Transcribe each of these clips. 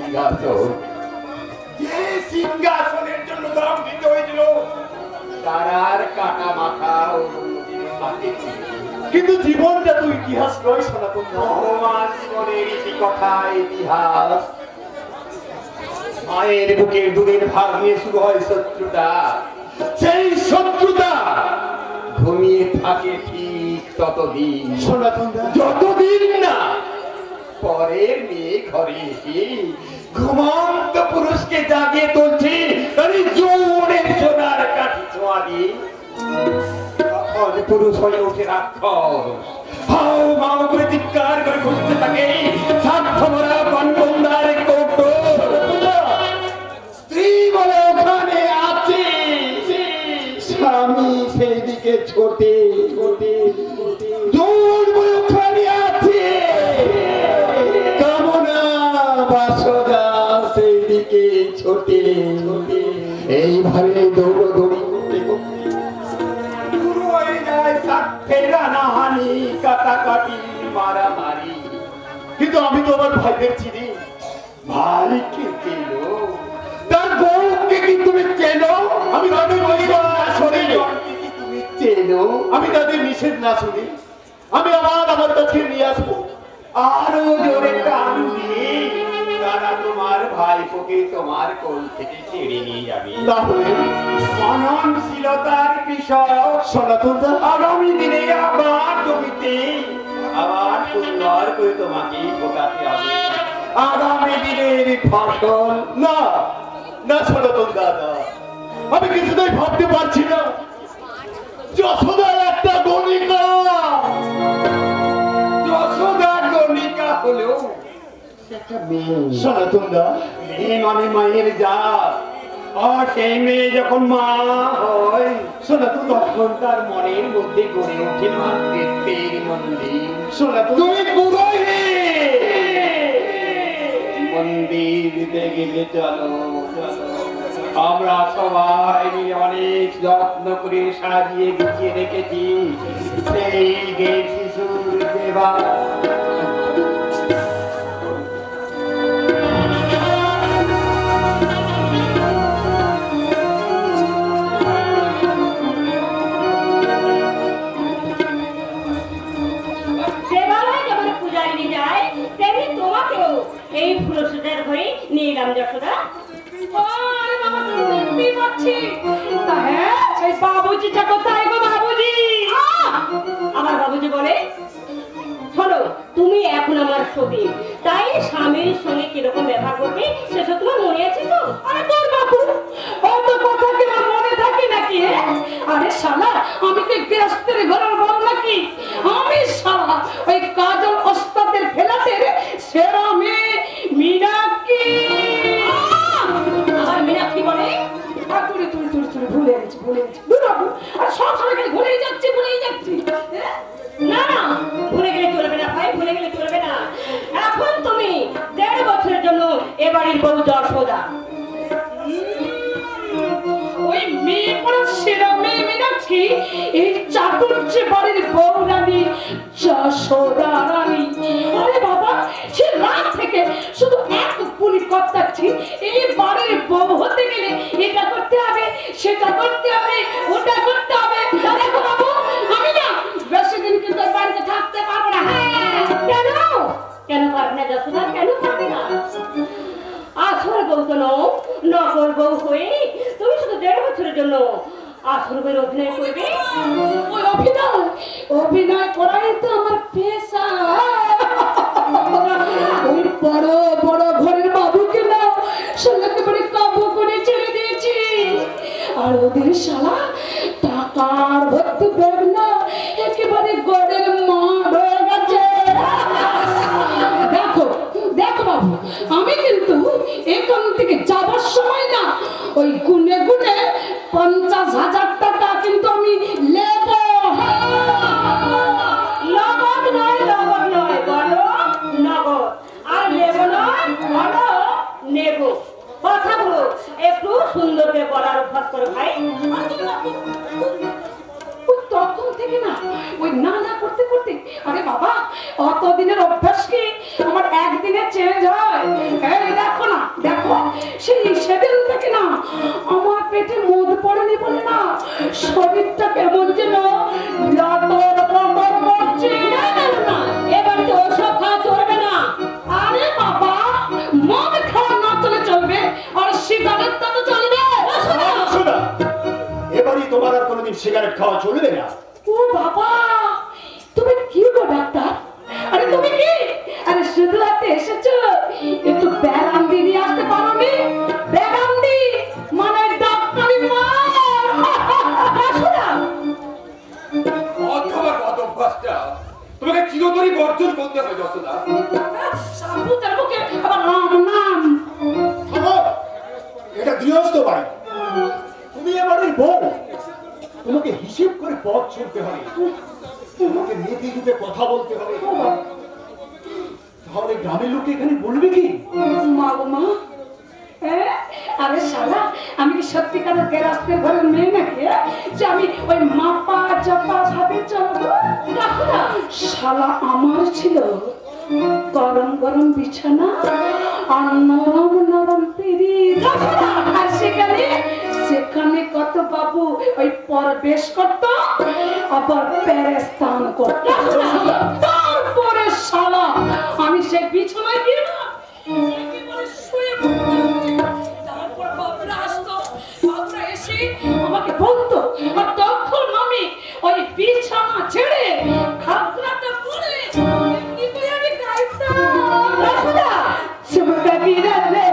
সিংহাসন, যে সিংহাসনের জন্য দণ্ডিত হয়েছিল তার কাটা মাথা কিন্তু জীবনটা তো ইতিহাস নয় সনাতন। ভগবান জীবনের কথা ইতিহাস। মায়ের বুকের দুধের ভাগ নিয়ে শুরু হয় শত্রুতা। সেই শত্রুতা ঘুমিয়ে থাকে ঠিক ততদিন সনাতন, যতদিন না পরের মেয়ে ঘরে এসে ঘুমন্ত পুরুষকে জাগিয়ে তুলছে জোরের সোনার কাঠি ছোঁয়া দিয়ে। তখন পুরুষ হয়ে ওঠে রাক্ষস, হাও মাও করে চিৎকার করে খুঁজতে থাকে স্বার্থপরা কনকন্দার কৌটো। স্ত্রী বলে ওখানে আছে, স্বামী সেই দিকে ছোটে ছোটে জোর বলে ওখানে আছে, কামনা বাসনা সেই দিকে ছোটে ছোটে। এইভাবে দৌড়দৌড়ি করতে করতে শুরু হয়ে যায় স্বার্থের হানাহানি, কাটাকাটি, মারামারি। কিন্তু আমি তো আমার ভাইদের চিনি। ভাইকে চেনো, তার বউকে কি তুমি চেনো? আমি তাদের নিষেধ না শুনি, তুমি চেনো? আমি তাদের নিষেধ না শুনি, আমি আমার কাছে নিয়ে আসবো। আরো জোরে টান দিয়ে তারা তোমার ভাইপোকে তোমার কোল থেকে ছেড়ে নিয়ে যাবে। তাহলে মননশীলতার বিষয় সনাতন আগামী দিনে আবার জমিতে আবার সুন্দর করে তোমাকে ফোটাতে হবে। আগামী দিনের ফসল না না সনাতন দাদা, আমি কিছুতেই ভাবতে পারছি না। যশোদার একটা গণিকা, যশোদার গণিকা হলেও সনাতন দা মেয়ে মানে মায়ের জাত। আর সেই মেয়ে যখন মা হয় সনাতন, তখন তার মনের মধ্যে গড়ে ওঠে মাতৃত্বের মন্দির। সনাতন তুমি মন্দির দেখে চলো, আমরা সবাই মিলে অনেক যত্ন করে সাজিয়ে গুছিয়ে রেখেছি সেই গেট শিশুর দেবা। এই ফুলসজ্জার ঘরে নিয়ে এলাম যশোদা। আরে বাবা তুমি পাচ্ছি হ্যাঁ, সেই বাবুজিটা কোথায় গো বাবুজি? আমার বাবুজি বলে শোনো, তুমি এখন আমার সতী, তাই স্বামীর সঙ্গে কিরকম ব্যবহার করবে সেসব তোমার মনে আছে তো? আরে তোর বাবু অত কথা কি আমার মনে থাকে নাকি? আরে শালা আমি কি গৃহস্থের ঘরের বউ নাকি? আমি শালা ওই কাজল ওস্তাদের ফেলাতের সেরা মেয়ে মীনাক্ষী। আর মীনাক্ষী বলে তুই তুই তুই তুই ভুলে গেছি বাবু। আর সব সময় ভুলেই যাচ্ছি না না, ভুলে গেলে চলবে না ভাই, ভুলে গেলে চলবে না। এখন তুমি 1.5 বছরের জন্য এ বাড়ির বউ যশোদা। ওই মেয়ে পড়া সেরা মেয়ে মীনাক্ষী এই চাটুর্যে বাড়ির বউ রানী যশোদা রানী। আরে বাবা সে রাত থেকে শুধু এক পুলি করতাছি, এই বাড়ির বউ হতে গেলে এটা করতে হবে, সেটা করতে হবে, ওটা করতে হবে। দেখো বাবু আমি না বেশি দিন কিন্তু বাড়িতে থাকতে পারবো না। কেন পারবে না যশোদা, কেন পারবে না? আসল বউ তো নকল বউ হয়ে তুমি শুধু 1.5 বছরের জন্য আসল বউয়ের অভিনয় করবে। ওই অভিনয় করাই তো আমার পেশা। ওই বড় বড় ঘরের বাবুকে না শালাকে বড় কাবু করে ছেড়ে দিয়েছি। আর ওদের শালা টাকার ভর্তি ব্যাগ না একেবারে গড়ের মাঠ হয়ে গেছে। দেখো বাবু আমি কিন্তু এখান থেকে যাবার সময় না ওই গুনে গুনে 50,000 টাকা কিন্তু আমি নেব। নগদ নয় বলো নগদ, আর নেব নয় বলো নেব। কথাগুলো একটু সুন্দর করে বলার অভ্যাস করো ভাই। তখন থেকে না ওই না করতে করতে, আরে বাবা অতদিনের অভ্যাস কি আমার একদিনে চেঞ্জ হয়? এই দেখো না সিগারেট খাওয়া চলবে না। ও বাবা, তুমি কি গো ডাক্তার? আরে তুমি কি? আরে শুধু হাতে এসেছো, একটু ব্যারান্দি নিয়ে আসতে পারো নি? ব্যারান্দি মানে ডাক্তারি অথবা অভ্যাসটা তোমাকে চিরতরই বর্জন করতে হবে যশোদা। সাবুতার মুখে আবার রাম নাম। থামো, এটা গৃহস্থ বাড়ি, তুমি এবারের বউ, তোমাকে হিসেব করে পথ চলতে হবে, তোমাকে নীতি রূপে কথা বলতে হবে। তাহলে গ্রামের লোকে এখানে বলবে কি? মা গো মা, আরে শালা, আমি কি সত্যিকারের গেরাস্তের ঘরের মেয়ে নাকি যে আমি ওই মাপা চাপা ভাবে চলবো? শালা আমার ছিল গরম গরম বিছানা আর নরম নরম পিড়ি, আর সেখানে সেখানে কত বাবু ওই পরবেশ করত, আবার পেরেস্তান করত। তারপরে শালা আমি সেই বিছানায় গিয়ে একেবারে শুয়ে পড়তাম। তারপর বাবুরা আসতো, বাবুরা এসে আমাকে বলতো, আর তখন আমি ওই বিছানা ছেড়ে খাবরাটা পরে এমনিতেই আমি গাইতাম, চুমকা গিরালে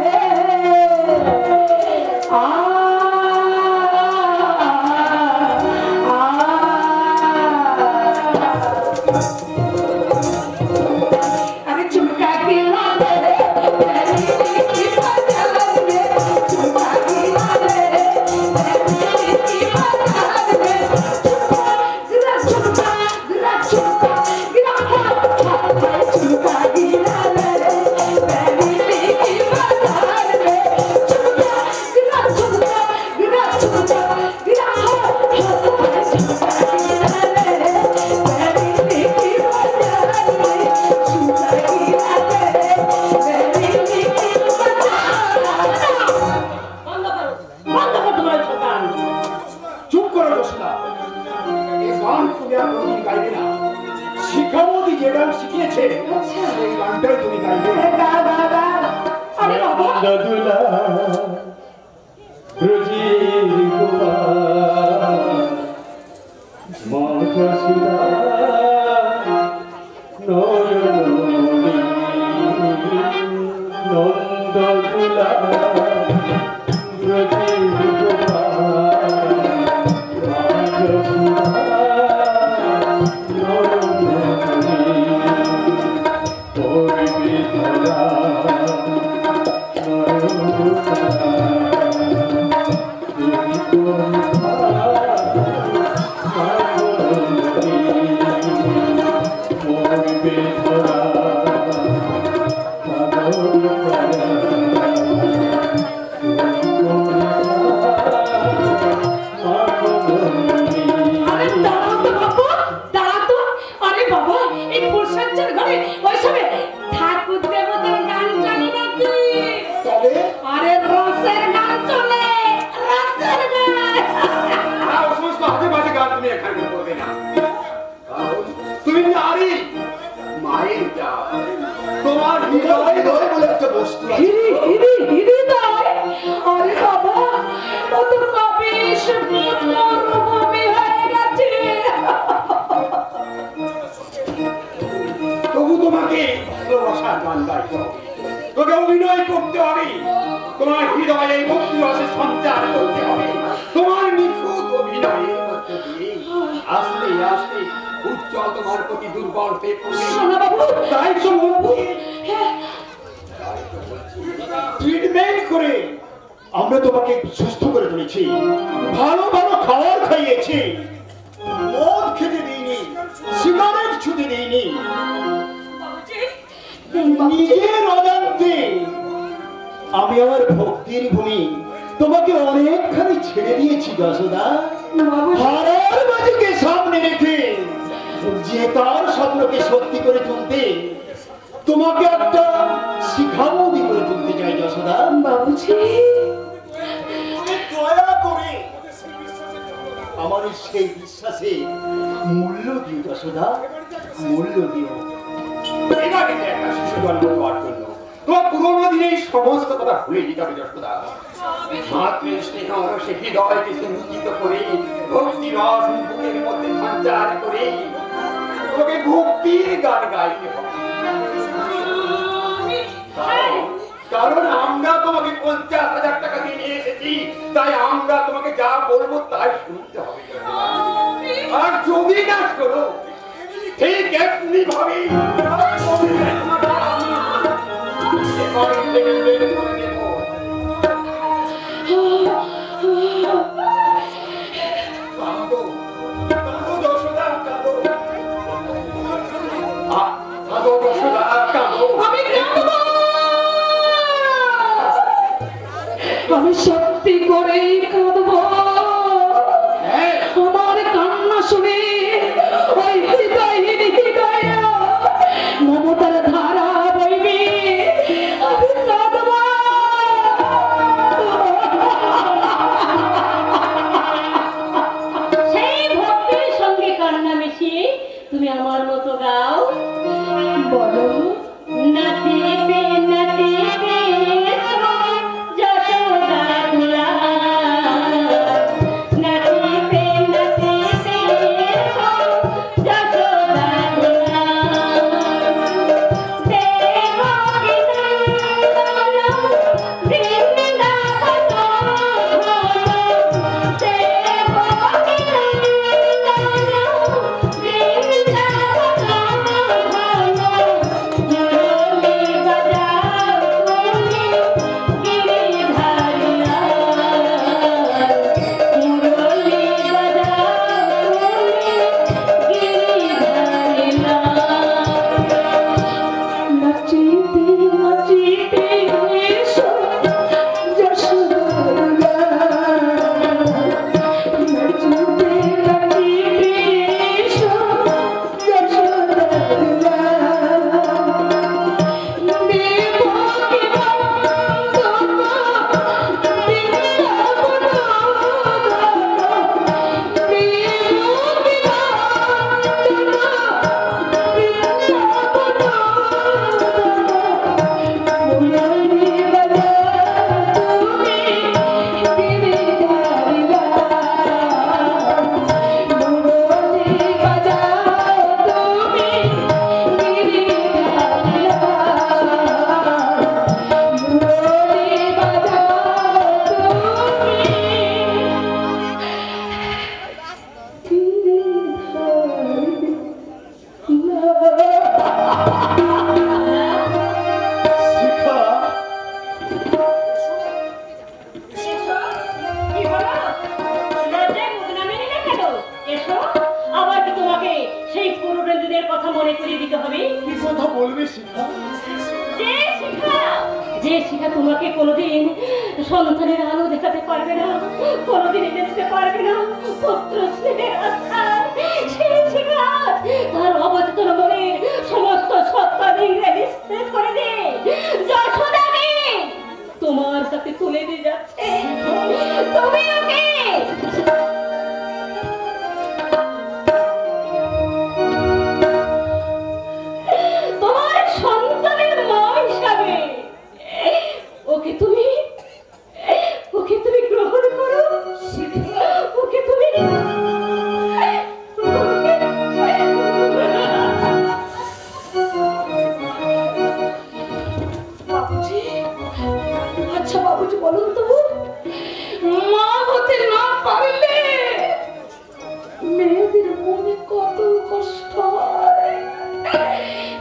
আমরা তোমাকে সুস্থ করে তুলেছি, ভালো ভালো খাবার খাইয়েছি, মদ খেতে দিইনি, সিগারেট ছুতে দিইনি, নিজের অজান্তে আমি আমার ভক্তির ভূমি তোমাকে অনেকখানি ছেড়ে দিয়েছি যশোদা। হারার বাজিকে সামনে রেখে যে তার স্বপ্নকে সত্যি করে তুলতে তোমাকে একটা শিখামোদি করে তুলতে চাই যশোদা। বাবুজি, দয়া করে আমার সেই বিশ্বাসে মূল্য দিও যশোদা, মূল্য দিও। একটা শিশু জন্ম হওয়ার জন্য তোমার পুরোনো দিনের সমস্ত কথা ভুলে দিতে হবে যশোদা। মাতৃস্নেহ সে হৃদয়কে সঞ্চিত করে ভক্তি রস বুকের মধ্যে সঞ্চার করে তোমাকে ভক্তির গান গাইতে হবে। কারণ আমরা তোমাকে 50,000 টাকা দিয়ে নিয়ে এসেছি, তাই আমরা তোমাকে যা বলবো তাই শুনতে হবে। আর যদি না শোনো ঠিক এমনি ভাবে আমি সত্যি করে কাঁদবো। আমার কান্না শুনে ওই হৃদয়হীন হৃদয় মমতার ধারা বইবে। আমি কাঁদবো। সেই ভক্তির সঙ্গে কান্না মিশিয়ে তুমি আমার মতো গাও। বলো নাচিতে নাচিতে যশোদা দুলা, নাচিতে নাচিতে যশোদা দুলা, দেবকী নন্দন বৃন্দাবন দেবকী নন্দন কথা মনে করিয়ে দিতে হবে। কি কথা বলবে শিখা? যে শিখা তোমাকে কোনোদিন সন্তানের আলো দেখাতে পারবে না, কোনোদিন এনে দিতে পারবে না পুত্র স্নেহের আস্থা, সেই শিখা তার অবচেতন মনে সমস্ত সত্তা ভেঙে নিঃশেষ করে দে যশোদাকে তোমার কাছে তুলে দিয়ে যাচ্ছে। তুমি ওকে ওকে তুমি গ্রহণ করো, ওকে তুমি বাবুজি। আচ্ছা বাবুজি বলুন তো, মা হতে না পারলে মেয়েদের মনে কত কষ্ট হয়,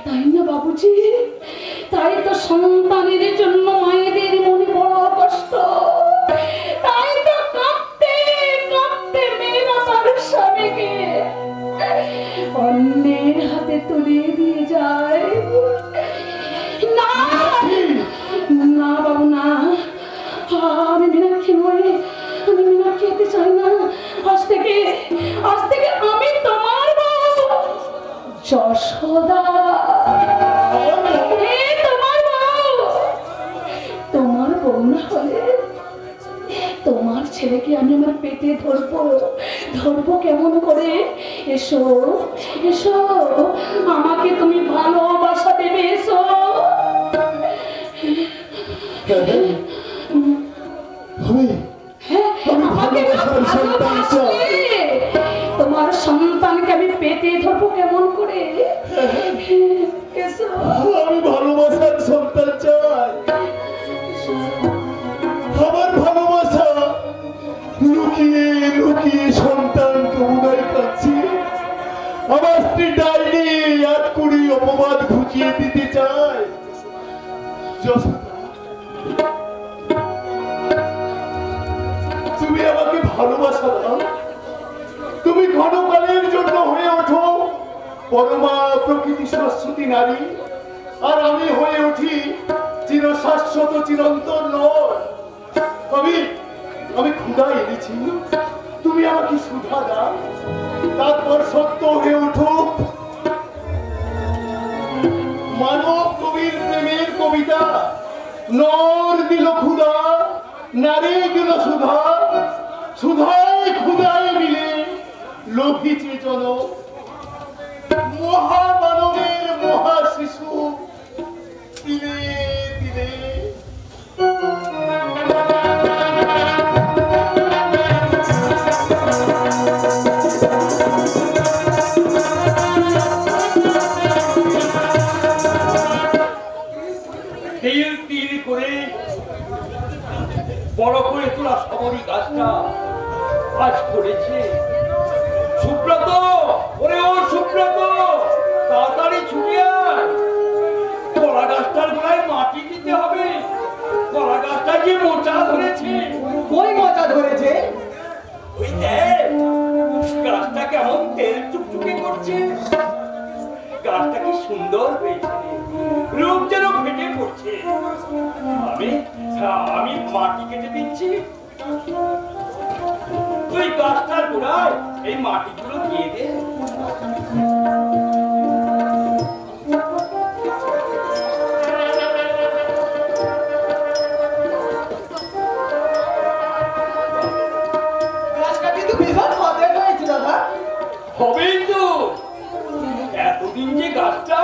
তাই না বাবুজি? তাই তো সন্তানের জন্য মায়েদের মনে বড় কষ্ট, তাই তো কাঁদতে কাঁদতে মেয়েরা তার স্বামীকে অন্যের হাতে তুলে দিয়ে যায়। না না বাবু না, আমি মীনাক্ষী নই, আমি মীনাক্ষী হতে চাই না। আজ থেকে আমি তোমার বউ যশোদা। তোমার বউ না হলে তোমার ছেলেকে আমি আমার পেটে ধরবো কেমন করে? এসো এসো, আমাকে তুমি ভালোবাসা দেবে, এসো। আমার ভালোবাসা লুকিয়ে লুকিয়ে সন্তানকে উদয় কাছে আমার স্ত্রী ডাইনি এক কুড়ি অপবাদ ঘুচিয়ে দিতে চায়। তুমি আমাকে ভালোবাসা দাও, তুমি ঘনকালের জন্য হয়ে ওঠো পরমা প্রকৃতি শাশ্বতী নারী, আর আমি হয়ে উঠি চিরশাশ্বত চিরন্তন নয়। আমি ক্ষুধা এনেছি, তুমি আমাকে সুধা দাও, তারপর সত্য হয়ে উঠো মানব কবির প্রেমের কবিতা। নর দিল ক্ষুধা, নারী দিল সুধা, সুধায় ক্ষুধায় মিলে লোভিছে জন মহামানবের মহা শিশু দিলে দিলে। তিল তিল করে বড় করে তোলা সবরই গাছটা আজ করেছে। সুব্রত, ওরে ও সুব্রত, তাড়াতাড়ি ছুটে আয়, কলা গাছটার গোড়ায় মাটি দিতে হবে। কলা গাছটা যে মোচা ধরেছে। কই মোচা ধরেছে? ওই দেখ, গাছটা কেমন তেল টুকটুকে করছে। গাছটা কি সুন্দর হয়েছে, রূপ যেন ফেটে পড়ছে। আমি মাটি কেটে দিচ্ছি, তুই গাছটার গোড়ায় এই মাটিগুলো দিয়ে দে। গাছটা কিন্তু ভীষণ মজা হয়েছে দাদা। হবেই তো, এতদিন যে গাছটা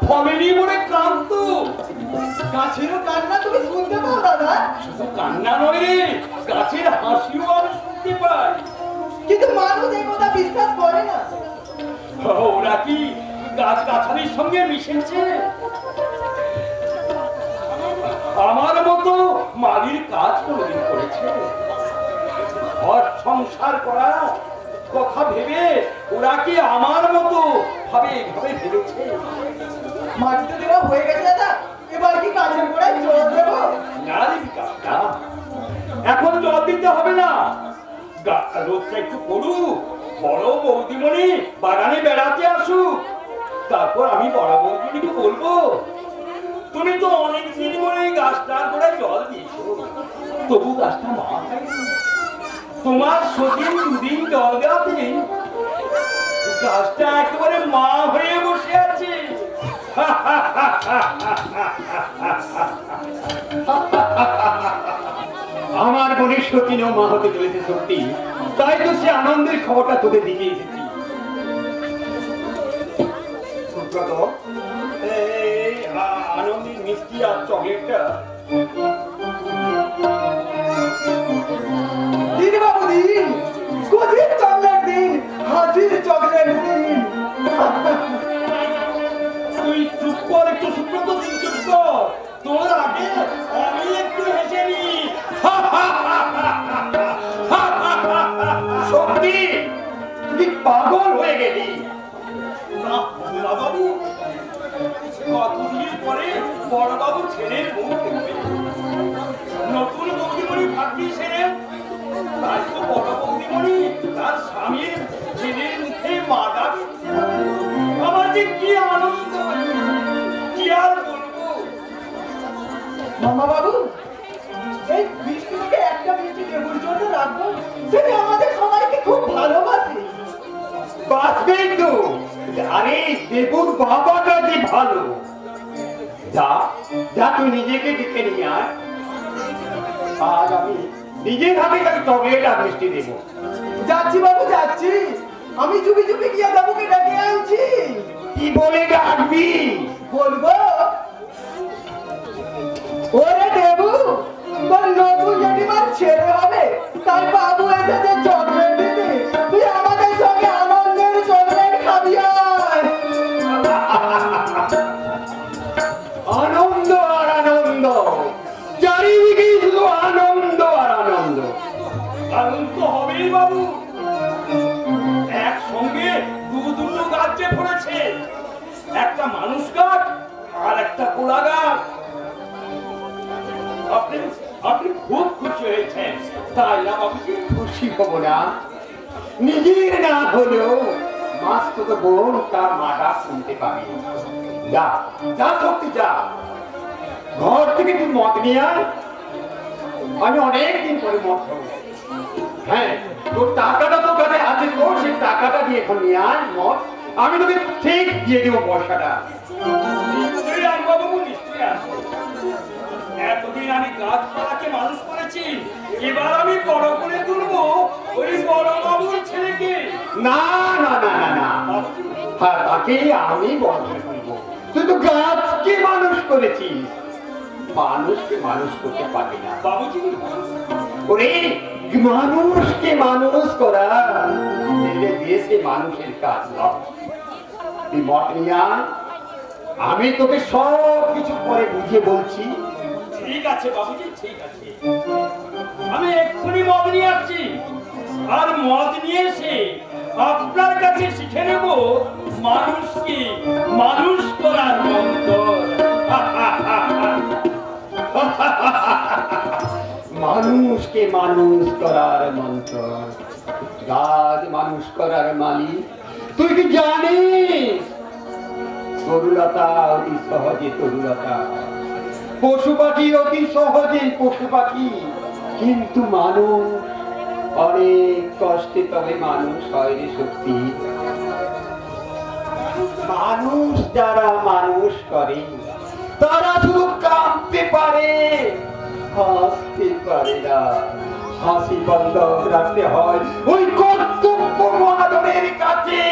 ফলেনি বলে ক্লান্ত। গাছেরও কান্না তুমি শুনতে পাও দাদা? শুধু কান্না নয় রে, গাছের হাসিও আমি শুনতে পাই। কিন্তু মানুষ এই কথা বিশ্বাস করে না। ওরা কি গাছ গাছালির সঙ্গে মিশেছে? আমার মতো মালির কাজ কোনদিন করেছে? ঘর সংসার করা কথা ভেবে ওরা কি আমার মতো ভাবে ভেবেছে? মাটিতে দেওয়া হয়ে গেছে দাদা, এবার কি গাছের গোড়ায় জল দেবো? না রে বিকাশটা, এখন জল দিতে হবে না, রোদটা একটু পড়ুক, বড় বৌদিমণি বাগানে বেড়াতে আসুক, তারপর আমি বড় বৌদিমণিকে বলবো তুমি তো অনেক দিন ধরে গাছটার গোড়ায় জল দিয়েছো, তবু গাছটা মা খায়নি। তোমার সতীন দুদিন জল দেওয়াতে গাছটা একেবারে মা হয়ে বসে আছে। আমার বোনের সতীনও মা হতে চলেছে সত্যি, তাই তো সে আনন্দের খবরটা তোদের দিকে এসেছি। এই আনন্দের মিষ্টি আর চকলেটটা দিন বাবু দিন, খুশির চকলেট দিন, হাসির চকলেট দিন। তুই চুপ কর একটু, সুব্রত, তুই চুপ কর, তোর আগে আমি একটু হেসে নি। সত্যি তুই পাগল হয়ে গেলি। না বাবু, কতদিন পরে বড়বাবু ছেলের মুখ দেখবে। নতুন বৌদিমণি ভাগ্যি ছেলে, তাই তো বড় বৌদিমণি তার স্বামীর ছেলের মুখে মা ডাক। আমার যে কি আনন্দ, কি আর বলবো। মামা বাবু, এই বৃষ্টিকে একটা মিষ্টি দেবুর জন্য রাখবো, সেটা আমাদের সবাইকে খুব ভালোবাসে। বাঁচবেই তো, আরে দেবুর বাবাটা যে ভালো। যা যা তুই নিজেকে ডেকে নিয়ে আয়, আজ আমি নিজের হাতে তাকে চকলেট আর মিষ্টি দেবো। যাচ্ছি বাবু যাচ্ছি, আমি চুপি চুপি গিয়ে বাবুকে ডেকে আনছি। কি বলে ডাকবি? বলবো, ওরে দেবু, তোর নতুন জেঠিমার ছেলে হবে, তাই বাবু এসেছে চকলেট দিতে, তুই আমাদের সঙ্গে আনন্দের চকলেট খাবি আয়। আনন্দ আর আনন্দ, দারুণ তো হবেই বাবু। একসঙ্গে দুটো গাছ যে পড়েছে, একটা মানুষ গাছ আর একটা কোলা গাছ। আপনি আপনি খুব খুশি হয়েছেন, তাই না বাবুজি? খুশি হব না? নিজের না হলেও মাছ তো বোন তার মাটা শুনতে পাবে। যা যা সত্যি যা, ঘর থেকে তুই মদ নিয়ে আয়। আমি অনেকদিন পরে মদ খাবো। হ্যাঁ, তোর টাকাটা তো কাছে আছে, তো সেই টাকাটা দিয়ে এখন নিয়ে আয় মদ। আমি তোকে ঠিক দিয়ে দেবো পয়সাটা। বাবু নিশ্চয়ই আসবো। এতদিন আমি গাছপালাকে মানুষ করেছি, এবার আমি বড় করে তুলবো ওই বড় বাবুর ছেলেকে। না না না না না, হ্যাঁ তাকে আমি বড় করে তুলবো। তুই তো গাছকে মানুষ করেছিস, মানুষকে মানুষ করতে পারবি না বাবুজি। ওরে, মানুষকে মানুষ করা দেশে মানুষের কাজ নয়। তুই মত নিয়ে আয়, আমি তোকে সব কিছু পরে বুঝিয়ে বলছি। ঠিক আছে বাবুজি, ঠিক আছে। আমি এক্ষুনি মদ নিয়ে আসছি, আর মদ নিয়ে এসে আপনার কাছে শিখে নেব মানুষকে মানুষ করার মন্ত্র। মানুষকে মানুষ করার মন্ত্র, গাছ মানুষ করার মালিক। তুই কি জানিস তরুলতা অতি সহজে তরুলতা, পশু পাখি অতি সহজে পশু পাখি, কিন্তু মানুষ অনেক কষ্টে তবে মানুষ হয় রে সত্যি। মানুষ যারা মানুষ করে তারা শুধু কাঁদতে পারে, হাসতে পারে না। হাসি বন্ধ রাখতে হয় ওই কর্তব্য মহাজনের কাছে।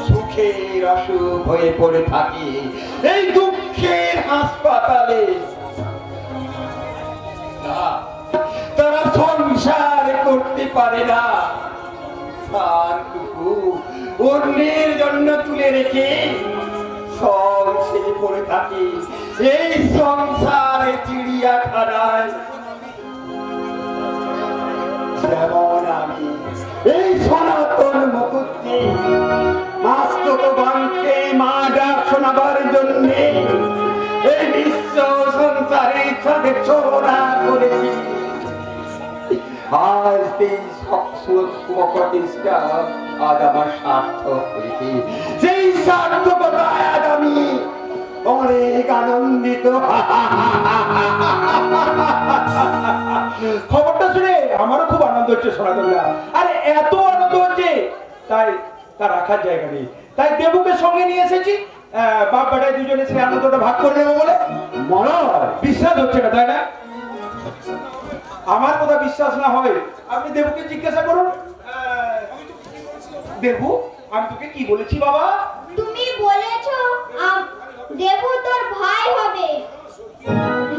সুখের অসুখ হয়ে পড়ে থাকে এই দুঃখের হাসপাতালে। তারা সংসার করতে পারে না, তারটুকু অন্যের জন্য তুলে রেখে সব ছেড়ে পড়ে থাকে এই সংসারে চিড়িয়াখানায়। যেমন আমি এই সনাতন মুকুটকে মাস্তবানকে মা ডাক শোনাবার জন্য এই বিশ্ব সংসারের সাথে চলনা করেছি। আজ এই প্রতিষ্ঠা আজ আমার সার্থক হয়েছে। সেই সার্থকতায় আজ আমি অনেক আনন্দিত। খবরটা শুনে আমারও খুব আনন্দ হচ্ছে সনাতনদা। আরে এত আনন্দ হচ্ছে তাই তা রাখার জায়গা নেই, তাই দেবুকে সঙ্গে নিয়ে এসেছি। বাপ বেটায় দুজনে সেই আনন্দটা ভাগ করে নেবো বলে। মনোহর বিশ্বাস হচ্ছে না তাই না? আমার কথা বিশ্বাস না হয় আপনি দেবুকে জিজ্ঞাসা করুন। দেবু, আমি তোকে কি বলেছি বাবা? তুমি বলেছো দেবু তোর ভাই হবে।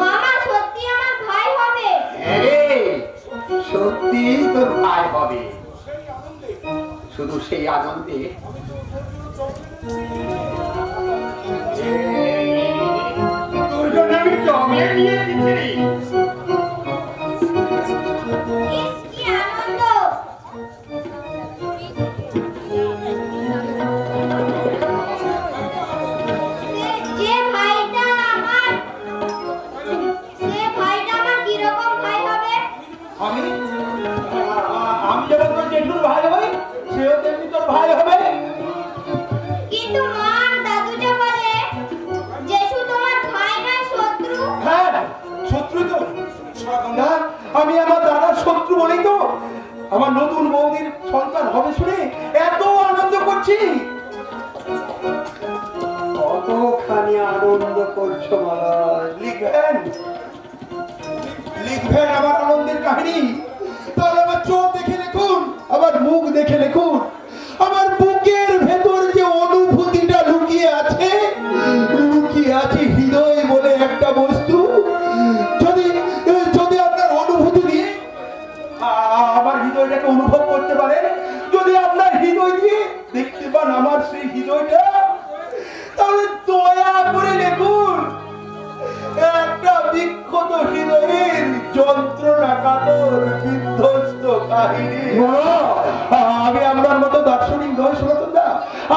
মামা সত্যি আমার ভাই হবে? সত্যি তোর ভাই হবে। শুধু সেই আনন্দে তোর জন্য আমি চকলেট নিয়ে এসেছি। কি আনন্দ! যে ভাইটা আমার কিরকম ভাই হবে? আমি যেমন তোর জেঠুর ভাই হই, সেও তেমনি তোর ভাই হবে। কিন্তু মা দাদু যে বলে জেঠু তোমার ভাই নয়, শত্রু। হ্যাঁ, শত্রু তো। সনাতনদা, আমি আমার দাদার শত্রু বলেই তো আমার নতুন বৌদির সন্তান হবে শুনে এত আনন্দ করছি। কতখানি আনন্দ করছো মহারাজ। লিখবেন লিখবেন আমার আনন্দের কাহিনী, তাহলে আমার চোখ দেখে লিখুন, আমার মুখ দেখে লিখুন, আমার বুকের ভেতর যে অনুভূতিটা লুকিয়ে আছে হৃদয় বলে একটা বস্তু। যদি যদি আপনার অনুভূতি দিয়ে আমার হৃদয়টাকে অনুভব করতে পারেন, যদি আপনার হৃদয় দিয়ে দেখতে পান আমার সেই হৃদয়টা, তাহলে দয়া করে লিখুন। একটা বিক্ষত হৃদয়ের যন্ত্রণা কাতর বিধ্বস্ত কাহিনী। আমি আপনার মতো দার্শনিক নয় সনাতন দা,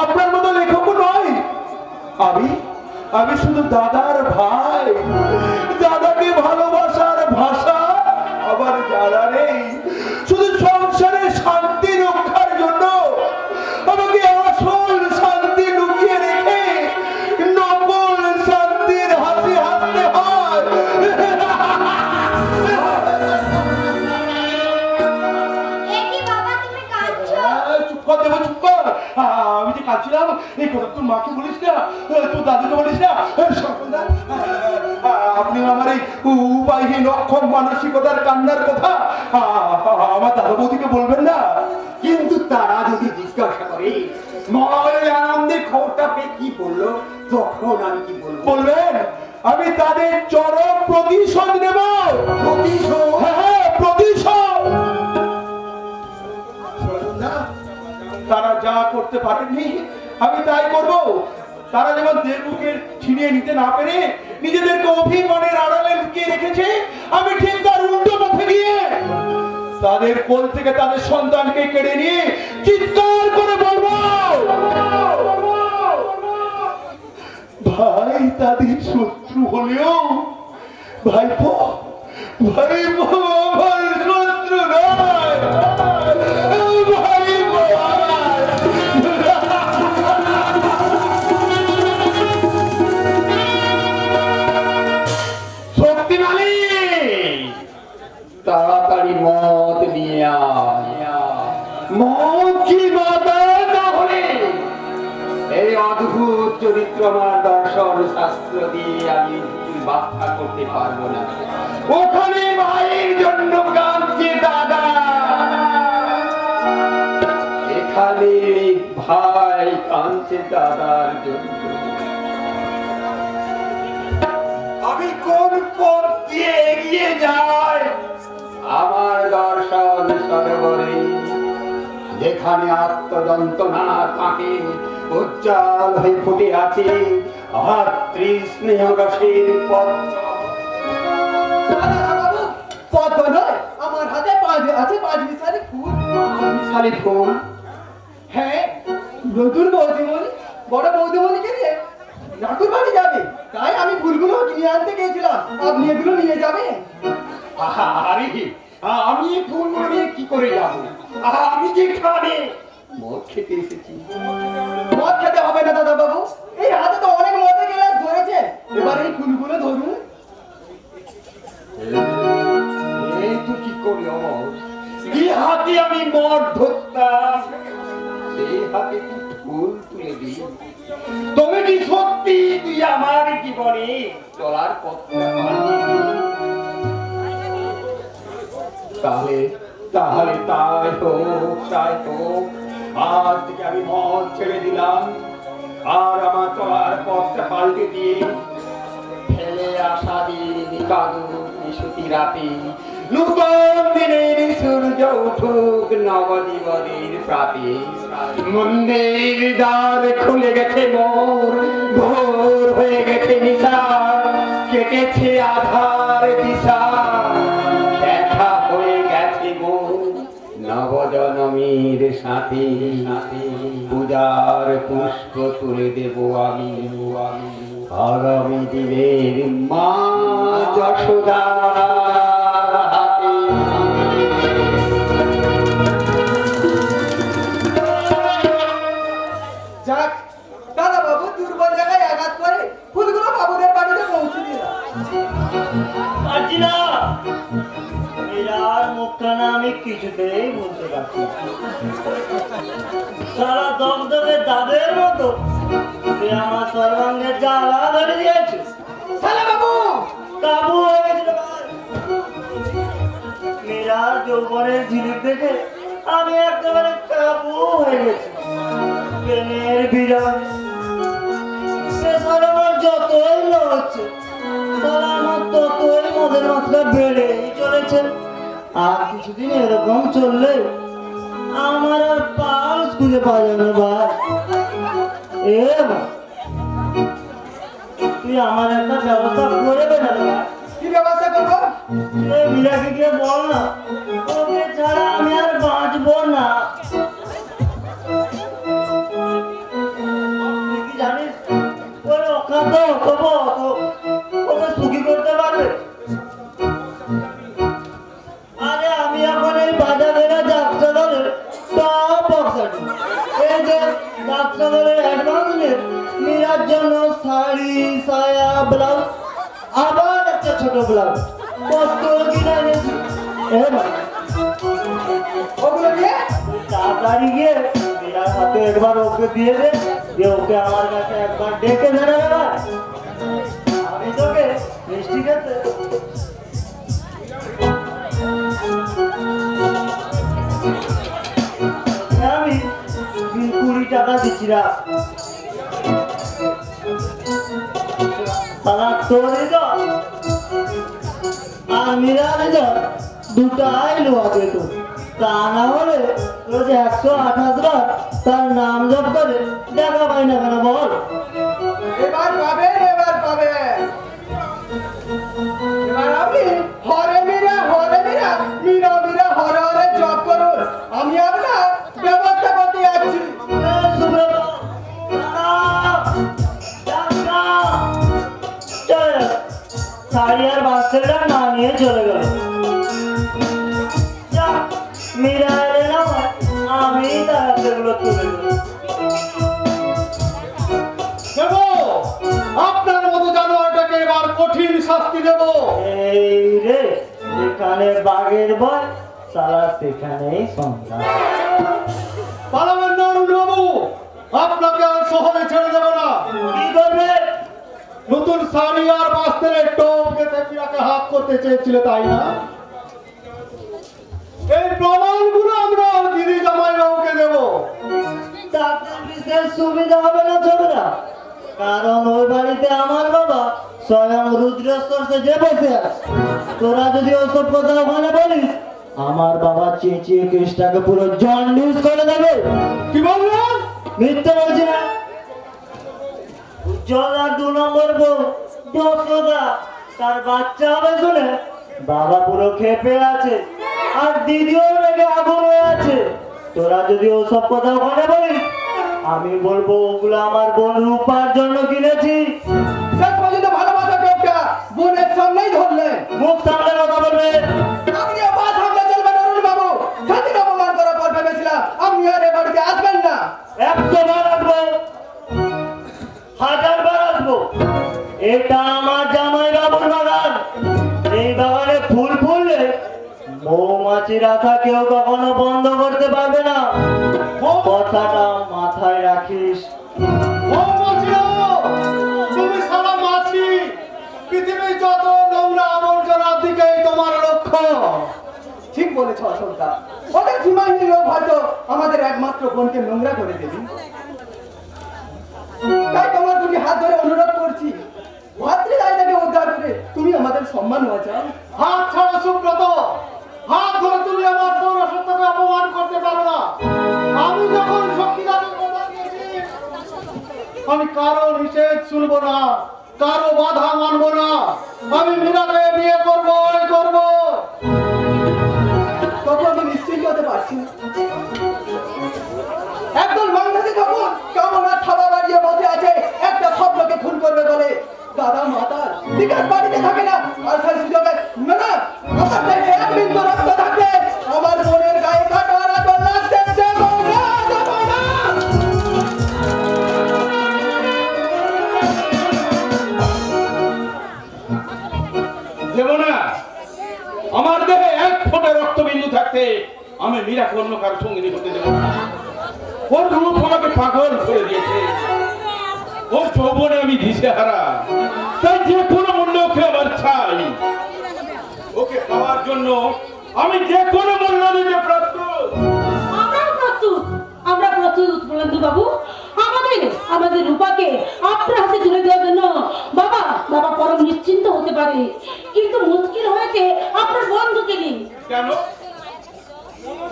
আপনার মতো লেখক নয়। আমি শুধু দাদার ভাই, দাদাকে ভালোবাসার ভাষা আবার জানা নেই। শুধু সংসারের শান্তি রক্ষার জন্য আমাকে আসল শান্তি লুকিয়ে রেখে নকল শান্তির হাসি হাসতে হয়। একি বাবা তুমি কাঁদছো? চুপ কর দেবো, চুপ কর। আমি যে কাঁদছিলাম এই কথা তোর মাকে বলিস না, তোর দাদুকে বলিস না। সনাতনদা, আপনি আমার এই উপায়হীন অক্ষম মানসিকতার কান্নার কথা আমার দাদা বৌদিকে বলবেন না? কিন্তু তারা যদি জিজ্ঞাসা করে ময় আনন্দের খবরটা পেয়ে কি বললো, তখন আমি কি বলবো? বলবেন আমি তাদের চরম প্রতিশোধ নেব। প্রতিশোধ? হ্যাঁ, প্রতিশোধ। সনাতনদা, তারা যা করতে পারেননি আমি তাই করব। তারা যেমন দেবুকে ছিনিয়ে নিতে না পেরে নিজেদেরকে অভিমানের আড়ালে লুকিয়ে রেখেছে, আমি ঠিক তার উল্টো পথে গিয়ে তাদের কোল থেকে তাদের সন্তানকে কেড়ে নিয়ে চিৎকার করে বলবো, ভাই তাদের শত্রু হলেও ভাইপো ভাইপো আমার শত্রু নয়, ভাইপো আমার। শক্তিমালী, তাড়াতাড়ি মদ নিয়ে আয়। মদ কি বাধা না হলে এই অদ্ভুত চরিত্র আমার দর্শন শাস্ত্র দিয়ে আমি ব্যাখ্যা করতে পারবো না। ওখানে মায়ের জন্য কাঁদছে দাদা, এখানে ভাই কাঁদছে দাদার জন্য। আমি কোন পথ দিয়ে এগিয়ে যাই? আমার দর্শন সরোবরে, যেখানে আত্মযন্ত্রণার ফাঁকে উজ্জ্বল হয়ে ফুটে আছে ভাতৃ স্নেহ রসের পদ্ম। পদ্ম নয়, আমার হাতে আছে 5 মিশালি ফুল। মিশালি ফুল? হ্যাঁ, নতুন বৌদিমণি বড় বৌদিমণিকে নিয়ে নাটুর বাড়ি যাবে, তাই আমি ফুলগুলো কিনে আনতে গিয়েছিলাম। আপনি এগুলো নিয়ে যাবেন? আরে আমি ফুল নিয়ে কি করে যাবো? আমি যেখানে মদ খেতে এসেছি। মদ খেতে হবে না দাদা বাবু, এই হাতে তো অনেক মদের গ্লাস ধরেছে, এবার এই ফুলগুলো ধরুন। এই তো কি করি অমর, যে হাতে আমি মদ ধরতাম সেই হাতে তুই ফুল তুলে দিই। তুমি কি সত্যি তুই আমার জীবনে চলার পথটা পাল্টে দিলি? তাহলে তাহলে তাই হোক, তাই হোক। আজ থেকে আমি মদ ছেড়ে দিলাম, আর আমার চলার পথটা পাল্টে দিয়ে ফেলে আসা দিন কাদু নিশুতি রাতে নূতন দিনের সূর্য উঠুক নবজীবনের প্রাতে। মন্দির দ্বার খুলে গেছে মোর, ভোর হয়ে গেছে নিশা, কেটেছে আধার দিশা, দেখা হয়ে গেছে মোর নবজনমের সাথে। পূজার পুষ্প তুলে দেব আমি আগামী দিনের মা যশোদা হাতে। যাক, দাদা বাবু দুর্বল জায়গায় আঘাত করে ফুলগুলো বাবুদের বাড়িতে পৌঁছে দিলাম। পারছি না, এর মুখটা না আমি কিছুতেই বলতে পারছি না। সারা দগদগে দাদের মতো তুই আমার সর্বাঙ্গে জ্বালা ধরে দিয়েছে। সালা বাবু, কাবু হয়ে গেছিল ভাই। মেয়েরা যৌবনের ঝিলিক দেখে আমি একেবারে কাবু হয়ে গেছি। প্রেমের বিরাট সে সারা আমার যতই লড়ছে, সারা আমার ততই মদের মাত্রা বেড়েই চলেছে। আর কিছুদিন এরকম চললে আমার আর পালস খুঁজে পাওয়া যাবে না ভাই। এ ভাই, তুই আমার একটা ব্যবস্থা করে দে না ভাই। কি ব্যবস্থা করবো? মীরাকে গিয়ে বল না, ওকে ছাড়া আমি আর বাঁচবো না। তুই কি জানিস ওই অখাদ্য ওকে সুখী করতে পারবে? আরে আমি এখন এই বাজারের যাত্রা দলের টপ বক্সাটি। এই যে যাত্রা দলের অ্যাডভান্স নিয়ে মীরার জন্য শাড়ি, সায়া, ব্লাউজ, আবার একটা ছোট ব্লাউজ কত কিনে এনেছি। ওগুলো দিয়ে তাড়াতাড়ি গিয়ে মীরার হাতে একবার ওকে দিয়ে দে, যে ওকে আমার কাছে একবার ডেকে ধরে দেবে। আমি তোকে মিষ্টি খেতে আমি 20 টাকা দিচ্ছিলাম। আর মীরার দুটাই লোয়া পেত, তা না হলে রোজ 128 বার তার নাম জপ করে দেখা পাই না কেন বল? এবার পাবেন, এবার পাবেন। এবার আপনি হরে মীরা মীরা মীরা হরে হরে জপ করুন। আমি আপনার ব্যবস্থা করতে যাচ্ছি। শাড়ি আর বাচ্চাটা না নিয়ে চলে গেল। মীরা এলে না, আমি তার সেগুলো তুলে দেব। আপনার মতো জানোয়ারটাকে এবার কঠিন শাস্তি দেব। এই রে, যেখানে বাঘের ভয় সারা সেখানেই সন্ধ্যা। পালাবেন না অরুণবাবু, আপনাকে আর শহরে ছেড়ে দেব না। কি করবে? নতুন শাড়ি আর বাস্তের টোপ পেতে মীরাকে হাত করতে চেয়েছিল, তাই না? এই প্রমাণগুলো আমরা দিদি জামাইবাবুকে দেব। তাতে বিশেষ সুবিধা হবে না, চলবে না, কারণ ওই বাড়িতে আমার বাবা স্বয়ং রুদ্রেশ্বর যে বসে আছে। তোরা যদি ওসব কথা ওখানে বলিস, আমার বাবা চেঁচিয়ে কেসটাকে পুরো জন্ডিস করে দেবে। কি বললেন? মিথ্যে বলছি না। উজ্জ্বল আর 2 নম্বর বউ যশোদা তার বাচ্চা হবে শুনে বাবা পুরো খেপে আছে, আর দিদিও রেগে আগুন হয়ে আছে। তোরা যদি ওসব কথা ওখানে বলিস, আমি বলবো ওগুলো আমার বোন রূপার জন্য কিনেছি। শেষ পর্যন্ত ভালোবাসা টোপটা বোনের সামনেই ধরলেন। মুখ সামনে কথা বলবে। আপনিও পা সামনে চলবেন অরুণবাবু। সেদিন অপমান করার পর ভেবেছিলাম আপনি আর এ বাড়িতে আসবেন না। 100 বার আসবো, 1000 বার আসবো। এটা আমার জামাই বাবুর বাগান। এই বাগানে ফুল ফুললে মৌমাছির আশা কেউ কখনো বন্ধ করতে পারবে না। কথাটা মাথায় রাখিস। তুমি সারা মাছি, পৃথিবীর যত নোংরা আবর্জনার দিকেই তোমার লক্ষ্য। ঠিক বলেছ অশোকদা, ওদের সীমাহীন লোক হয়তো আমাদের একমাত্র বোনকে নোংরা করে দেবে। তাই তোমার দুটি হাত ধরে অনুরোধ করছি, ভাতৃদায়টাকে উদ্ধার করে তুমি আমাদের সম্মান বাঁচাও। হাত ছাড়া সুব্রত, হাত ধরে তুমি আমার পৌরসত্বকে অপমান করতে পারো না। আমি যখন শক্তিদানের কথা দিয়েছি, আমি কারো নিষেধ শুনবো না, কারো বাধা মানবো না। আমি মীরাকে বিয়ে করবোই করবো। তবু আমি নিশ্চিন্ত হতে পারছি না। একদল মানুষকে তখন কামনার থাবা বাড়িয়ে বসে আছে একটা স্বপ্নকে খুন করবে বলে। দাদা মাতার বিকাশ বাড়িতে থাকে না, আর সেই সুযোগে না না আমার দেহে এক বিন্দু রক্ত থাকবে আমার বোনের গায়ে কাটার আগুন লাগতে দেব না, দেব না। দেব না। আমার দেহে 1 ফোঁটা রক্তবিন্দু থাকতে আমি মীরাকে অন্য কারো সঙ্গিনী হতে দেব না। ওর রূপ আমাকে পাগল করে দিয়েছে, ওর যৌবনে আমি দিশেহারা। তাই যে কোনো মূল্যে ওকে আমার চাই। ওকে পাওয়ার জন্য আমি যে কোনো মূল্য দিতে প্রস্তুত। আমরাও প্রস্তুত, আমরা প্রস্তুত বলেন্দু বাবু। আমাদের রূপাকে আপনার হাতে তুলে দেওয়ার জন্য বাবা পরম নিশ্চিন্ত হতে পারে, কিন্তু মুশকিল হয়েছে আপনার বন্ধুকে নিয়ে। কেন?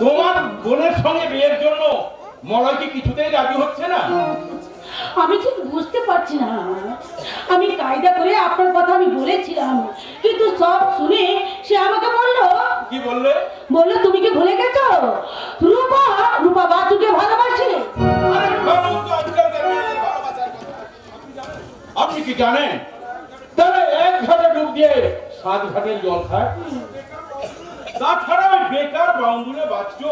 তোমার বোনের সঙ্গে বিয়ের জন্য মলয় কি কিছুতেই রাজি হচ্ছে না? আমি ঠিক বুঝতে পারছি না। আমি কায়দা করে আপনার কথা আমি বলেছিলাম, কিন্তু সব শুনে সে আমাকে বললো, কি বললে? বললো তুমি কি ভুলে গেছো রূপা রূপা বাচুকে ভালোবাসে। আরে ভালো তো আজকালকার মেয়েদের ভালোবাসার কথা। আপনি কি জানেন তারা এক ঘাটে ডুব দিয়ে 7 ঘাটের জল খায়? তাছাড়া ওই বেকার বাউন্ডুলে বাচ্চো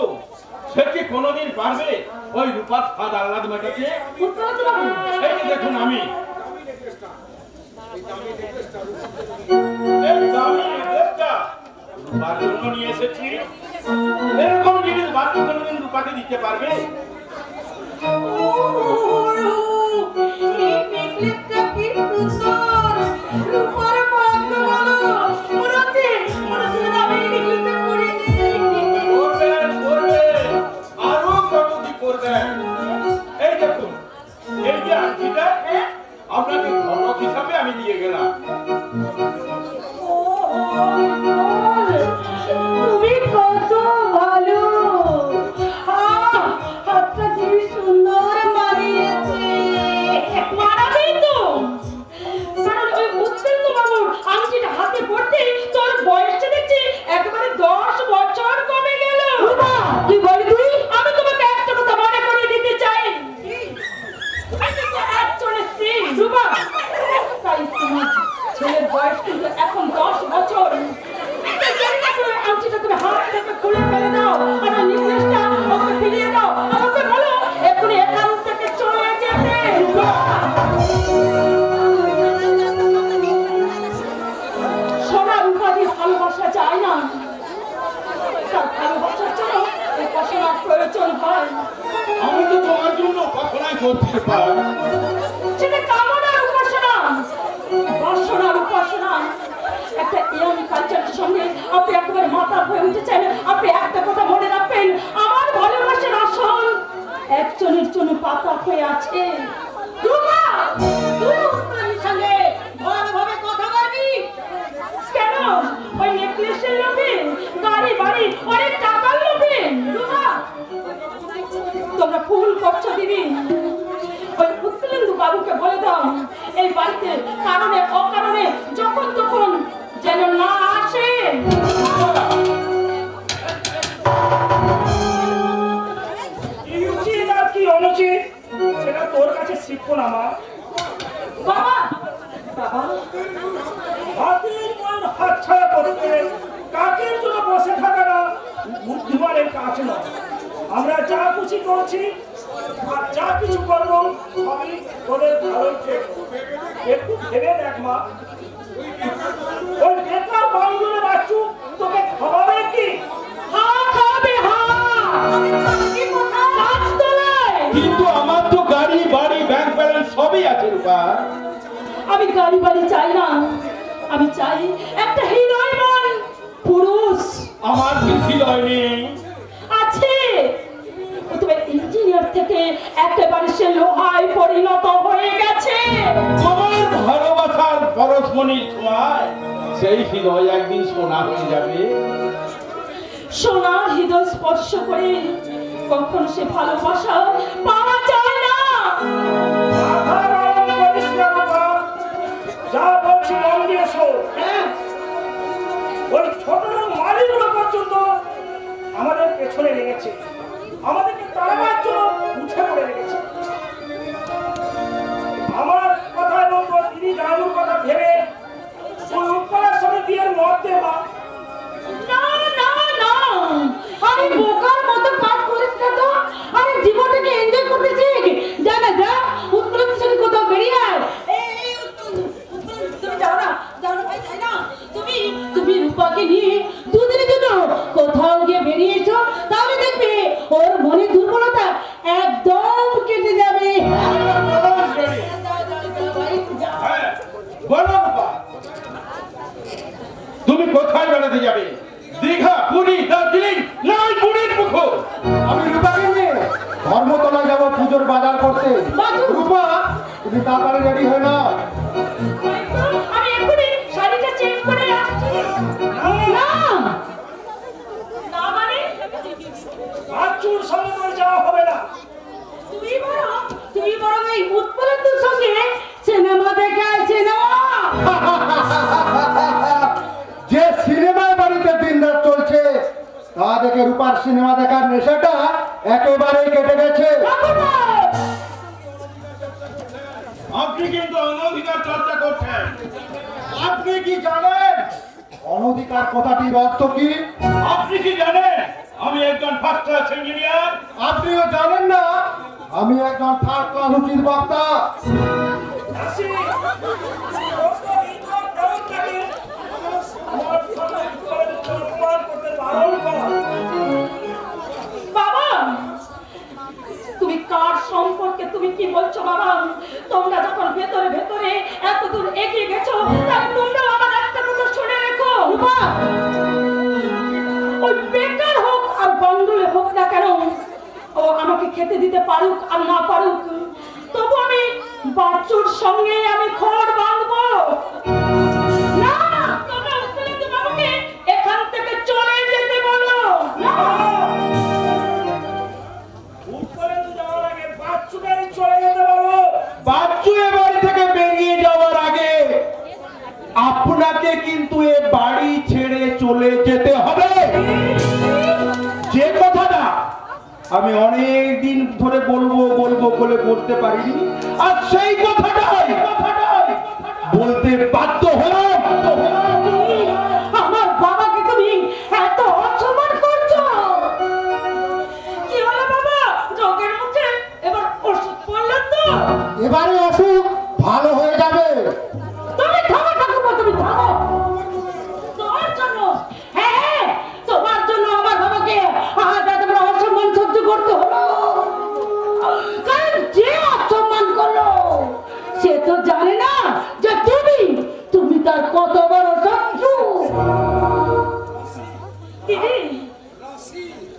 সে কি কোনোদিন পারবে ওই রূপার স্বাদ আহ্লাদ মেটাতে? এই যে দেখুন আমি এই দামি নেকলেসটা রূপার জন্য নিয়ে এসেছি। এরকম জিনিস বাচ্চা কোনোদিন রূপাকে দিতে পারবে? এই দেখুন এই যে আংটিটা আপনাকে ঘটক হিসাবে আমি দিয়ে গেলাম। তুমি কত ভালো, হাতটা কি সুন্দর মানিয়েছে। মানাবেই তো, কারণ ওই উত্তেন্দ্র বাবুর আংটিটা হাতে পড়তে তোর বয়সটা দেখছি একেবারে 10 বছর কমে গেল। তুই বলি তুই, আমি তোমাকে একটা কথা মনে করিয়ে দিতে চাই, একজনের স্ত্রী রূপা, তাই তোমার ছেলের বয়স কিন্তু এখন 10 বছর। আংটিটা তুমি হাত থেকে খুলে ফেলে দাও আর নেকলেসটা ওকে ফিরিয়ে দাও, আমাকে বলো এখনই এখান থেকে চলে যেতে। সোনা রূপাদি ভালোবাসা যায় না, তার ভালোবাসার জন্য উপাসনার প্রয়োজন হয়। আমি তো তোমার জন্য উপাসনাই করতে পারি। সেটা কামনার উপাসনা, বাসনার উপাসনা। একটা ইয়ং কালচারের সঙ্গে আপনি একেবারে মাথা হয়ে উঠেছেন। আপনি একটা কথা মনে রাখবেন, আমার ভালোবাসার আসল একজনের জন্য পাতা হয়ে আছে। রূপা, তুই উত্তরের সঙ্গে ভালোভাবে কথা বলবি কেন? ওই নেকলেসের লোভে, গাড়ি বাড়ি, অনেক টাকার লোভে। রূপা, তোমরা ভুল করছো দিদি। ওই উত্তরেন্দু বাবুকে বলে দাও এই বাড়িতে কারণে অকারণে যখন তখন যেন না আসে। কি উচিত আর কি অনুচিত সেটা তোর কাছে শিখবো না মা। বাবা, বাবা, হাতের মন হাত ছাড়া করতে কাকের জন্য বসে থাকা না বুদ্ধিমানের কাজ নয়। আমরা যা খুশি করছি আর যা কিছু করবো সবই তোদের ভালোর জন্য। একটু ভেবে দেখ মা, ওই বেকার বাউন্ডুলে বাচ্চু তোকে খাওয়াবে কি? কিন্তু আমার তো গাড়ি বাড়ি ব্যাংক ব্যালেন্স সবই আছে রূপা। আমি গাড়ি বাড়ি চাই না, আমি চাই একটা হৃদয়বান পুরুষ। আমার কি হৃদয় নেই? আছে, তবে ইঞ্জিনিয়ার থেকে একেবারে সে লোহায় পরিণত হয়ে গেছে। আমার ভালোবাসার পরশমণির ছোঁয়ায় সেই হৃদয় একদিন সোনা হয়ে যাবে। সোনার হৃদয় স্পর্শ করে কখন সে ভালোবাসা পাওয়া যায় না। যা বলছি মন দিয়ে শোন। ওই ছোট মালিকগুলো পর্যন্ত আমাদের পেছনে লেগেছে, আমাদেরকে তাড়াবার জন্য উঠে পড়ে লেগেছে। আমার কথা এবং তোর দিদি জানুর কথা ভেবে তুই উপকারের সঙ্গে বিয়ের মত দে মা। না না না, আমি বোকার মতো কাজ করিস না তো। আমি জীবনটাকে এনজয় করতেছি। জানা যা উৎপলের সঙ্গে কোথাও বেরিয়ে আয়। তুমি যাও না, যাও না ভাই, তাই না? তুমি রূপাকে নিয়ে দুদিনের জন্য কোথাও গিয়ে বেরিয়ে এসো, তাহলে দেখবে ওর মনে দুর্বলতা একদম কেটে যাবে। হ্যাঁ, বলো রূপা, তুমি কোথায় বেড়াতে যাবে? দীঘা, পুরী, দার্জিলিং, না ওই বুড়ির পুকুর? আমি রূপাকে নিয়ে ধর্মতলায় যাবো পুজোর বাজার করতে। রূপা, তুমি তাড়াতাড়ি রেডি হয়ে নাও। আমি এক্ষুনি শাড়িটা চেঞ্জ করে আসছি। না না, মানে বাচ্চুর সঙ্গে তোর যাওয়া হবে না। তুমি বরং এই উৎপলের সঙ্গে সিনেমা দেখে সিনেমা যে সিনেমায় সিনেমা দেখার নেশাটা একেবারেই কেটে গেছে। আপনি কিন্তু অনধিকার চর্চা করছেন। আপনি কি জানেন অনধিকার কথাটির অর্থ কি? আপনি কি জানেন আমি একজন ফার্স্ট ক্লাস ইঞ্জিনিয়ার? আপনিও জানেন না আমি একজন থার্ড ক্লাস উচিত বক্তা। বাবা, তুমি কার সম্পর্কে তুমি কি বলছো বাবা? তোমরা যখন ভেতরে ভেতরে এত দূর এগিয়ে গেছো, তাহলে তোমরা আমার একটা কথা শুনে রেখো। ওই বেকার হোক আর বন্ধুলে হোক না কেন, ও আমাকে খেতে দিতে পারুক আর না পারুক, তবু আমি বাচ্চুর সঙ্গে আমি খড় বাঁধবো না। তোমরা উত্তরাধিকার বাবুকে এখান থেকে চলে যেতে বলো না। বাচ্চু এ বাড়ি থেকে বেরিয়ে যাওয়ার আগে আপনাকে কিন্তু এ বাড়ি ছেড়ে চলে যেতে হবে। যে কথাটা আমি অনেক দিন ধরে বলবো বলবো বলে বলতে পারিনি, আর সেই কথাটাই বলতে বাধ্য হলাম। আমার বাবাকে তুমি এত অসম্মান করছো। কি হলো বাবা? রোগের মুখে এবার ওষুধ পড়লেন তো? এবারে অসুখ ভালো হয়ে যাবে। তুমি থামো ঠাকুমা, তুমি থামো। তোমার জন্য, হ্যাঁ তোমার জন্য আমার বাবাকে আজ এত বড় অসম্মান সহ্য করতে হলো। কারণ যে অসম্মান করলো সে তো জানে না যে তুমি তার কত বড় শত্রু।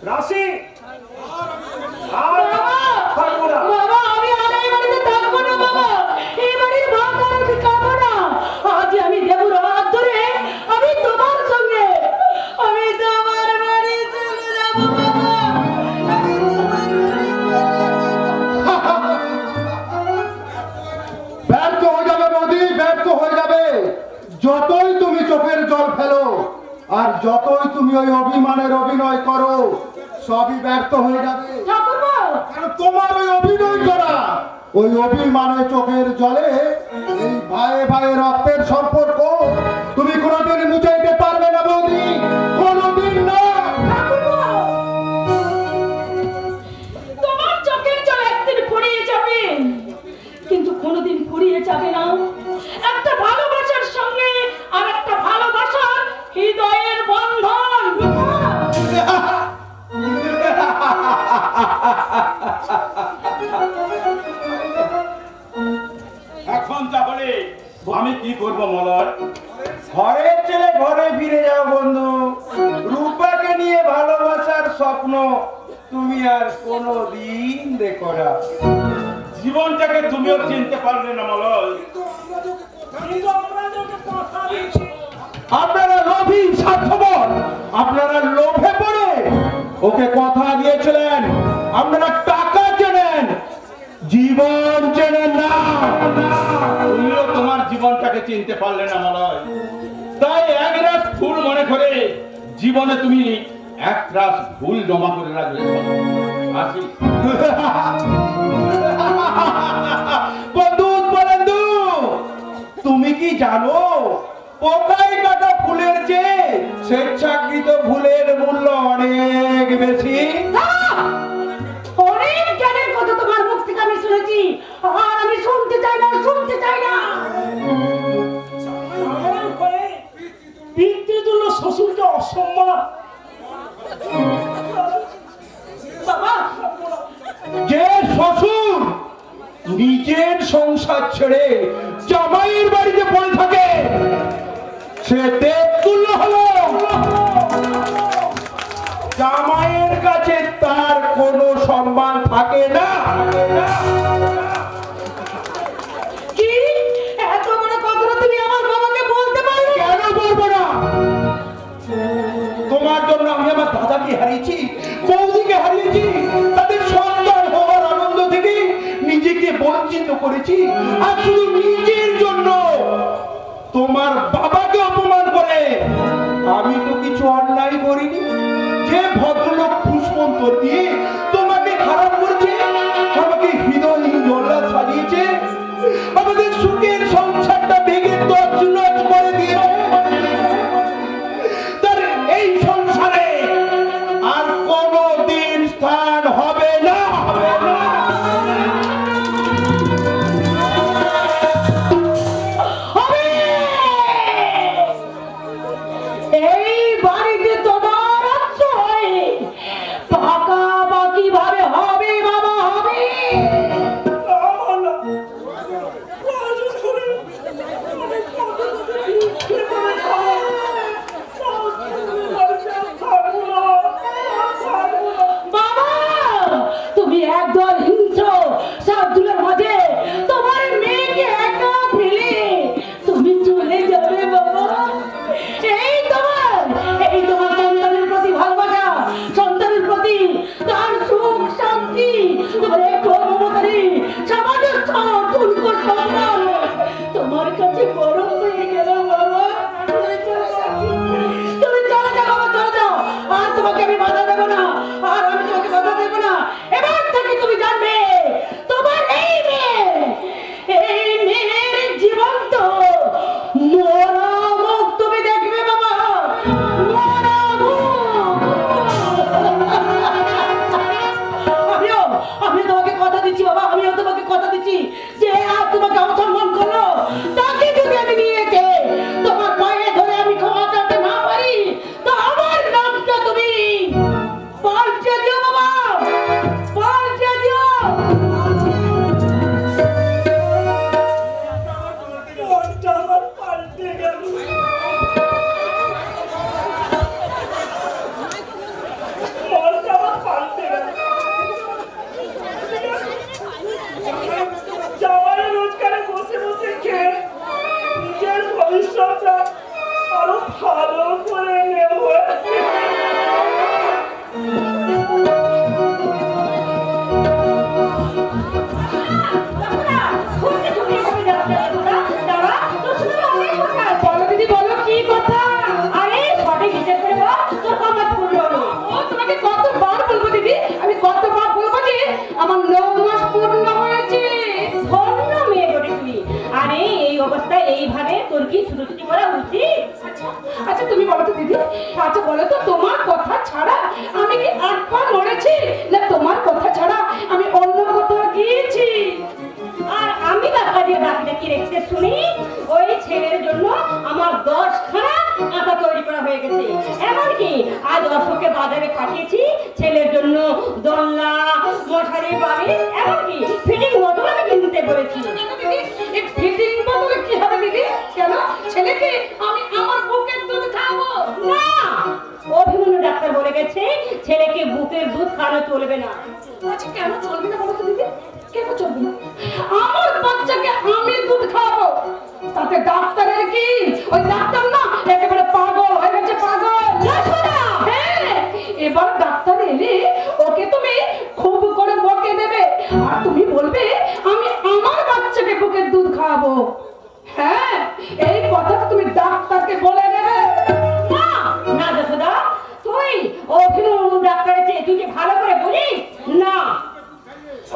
রাশি বাবা, আমি আর এই বাড়িতে থাকবো না বাবা। এই বাড়ির ভাত আর আমি খাবো না। আজ আমি দেবুর হাত ধরে আমি তোমার সঙ্গে আমি তোমার বাড়ি চলে যাবো বাবা। আমি তোমার বাড়ি ব্যর্থ হয়ে যাবে বৌদি, ব্যর্থ হয়ে যাবে। যতই তুমি চোখের জল ফেলো আর যতই তুমি ওই অভিমানের অভিনয় করো, সবই ব্যর্থ হয়ে যাবে। ঠাকুরপো, কারণ তোমার ওই অভিনয় করা, ওই অভিমানে চোখের জলে এই ভাইয়ে ভাইয়ে রক্তের সম্পর্ক তুমি কোনোদিন মুছাইতে পারবে না বৌদি, কোনোদিন না। ঠাকুরপো, তোমার চোখের জল একদিন ফুরিয়ে যাবে, কিন্তু কোনোদিন ফুরিয়ে যাবে না একটা ভালোবাসার সঙ্গে আর একটা ভালোবাসার হৃদয়ের বন্ধন। এখন তাহলে আমি কি করব মলয়? ঘরের ছেলে ঘরে ফিরে যাও বন্ধু। রূপাকে নিয়ে ভালোবাসার স্বপ্ন তুমি আর কোনোদিন দেখো না। জীবনটাকে তুমিও চিনতে পারলে না মলয়। আপনারা লোভী, স্বার্থপর, আপনারা লোভে পড়ে ওকে কথা দিয়েছিলেন। আপনারা টাকা চেনেন, জীবন চেনেন না। তুমিও তোমার জীবনটাকে চিনতে পারলে না মলয়। তাই এক রাত ফুল মনে করে জীবনে তুমি এক রাত ফুল জমা করে রাখলে। আসি। বন্ধু বলেন্দু, তুমি কি জানো পোকায় কাটা ফুলের চেয়ে স্বেচ্ছাকৃত ফুলের মূল্য অনেক বেশি? অনেক জ্ঞানের কথা তোমার মুখ থেকে আমি শুনেছি, আর আমি শুনতে চাই না, শুনতে চাই না। পিতৃতুল্য শ্বশুরকে অসম্মান। বাবা, যে শ্বশুর নিজের সংসার ছেড়ে জামাইয়ের বাড়িতে পড়ে থাকে সে দেবতুল্য হলো। জামাইয়ের কাছে তার কোনো সম্মান থাকে না। কি এত বড় কথাটা তুমি আমার বাবাকে বলতে পারলে? কেন বলবো না? তোমার জন্য আমি আমার দাদাকে হারিয়েছি, বৌদিকে হারিয়েছি, তাদের সন্তান হওয়ার আনন্দ থেকে নিজেকে বঞ্চিত করেছি, আর শুধু নিজের জন্য তোমার বাবাকে অপমান করে আমি তো কিছু অন্যায় করিনি। যে ভদ্রলোক খুশি এই বাড়িতে তোমার আশ্রয় পাকাপাকি ভাবে হবে বাবা, হবে। বাবা, তুমি একদল হিংস্র সাধুর মাঝে তোমার মেয়েকে একা ফেলে তুমি চলে যাবে বাবা। এই তোমার সন্তানের প্রতি ভালোবাসা, সন্তানের প্রতি তার সুখ শান্তি, তোমার একটু মমতারি সমাজের ঠুনকো সম্মান তোমার কাছে বড় হয়ে গেল বাবা। তুমি চলে যাও বাবা, চলে যাও। আর তোমাকে আমি বাধা দেবো না, আর আমি তোমাকে বাধা দেবো না। এবার থেকে তুমি জানবে তোমার এই মেয়ের জীবন তো মরা মুখ তুমি দেখবে বাবা, মরা মুখ। আমিও তোমাকে কথা দিচ্ছি বাবা, আমিও তোমাকে কথা দিচ্ছি যে আর তোমাকে অসম্মান করলো তাকে যদি আমি নিয়েছে তোমার পায়ে ধরে আমি ক্ষমা চাইতে না পারি তো আমার নামটা তুমি পাল্টে দিও বাবা, পাল্টে দিও। রোজগারে বসে বসে খেয়ে নিজের ভবিষ্যৎটা আরো ভালো করে নেব। বলো দিদি, বলো কি কথা? আরে সঠিক হিসেব করে বল, তোর কামাত পূর্ণ হলো। ও তোমাকে কতবার বলবো দিদি, আমি কতবার বলবো যে আমার 9 মাস পূর্ণ হয়েছে। ধন্য মেয়ে বটে তুই। আরে এই অবস্থায় এইভাবে তোর কি ছুটোছুটি করা উচিত? আচ্ছা তুমি বলো তো দিদি, আচ্ছা বলো তো তোমার কথা ছাড়া আমি কি 8 পা মরেছি, না তোমার কথা ছাড়া আমি অন্য কোথাও গিয়েছি? আর আমি টাকা দিয়ে বাকিটা কি রেখেছে শুনি, ওই ছেলের জন্য আমার 10খানা আটা তৈরি করা হয়ে গেছে। এমনকি আজ অশোকে বাজারে পাঠিয়েছি ছেলের জন্য দোলনা, মশারি, বালিশ, এমনকি ফিটিং বোতল আমি কিনতে বলেছি। এই ফিটিং বোতলে কি হবে দিদি? কেন ছেলেকে আমি আমার বুকের দুধ খাবো না? অভিমন্যু ডাক্তার বলে গেছে ছেলেকে বুকের দুধ খাওয়ানো চলবে না। আচ্ছা কেন চলবে না বলো তো দিদি, কেন চলবে না? আমার বাচ্চাকে আমি দুধ খাওয়াবো, তাতে ডাক্তারের কি? ওই ডাক্তার না একেবারে পাগল হয়ে গেছে, পাগল। হ্যাঁ, এবার ডাক্তার এলে ওকে তুমি খুব করে বকে দেবে আর তুমি বলবে আমি আমার বাচ্চাকে বুকের দুধ খাওয়াবো। হ্যাঁ, এই কথাটা তুমি ডাক্তারকে বলে দেবে। না না যশোদা, তুই অভিমন্যু ডাক্তারের চেয়ে তুই কি ভালো করে বলিস না?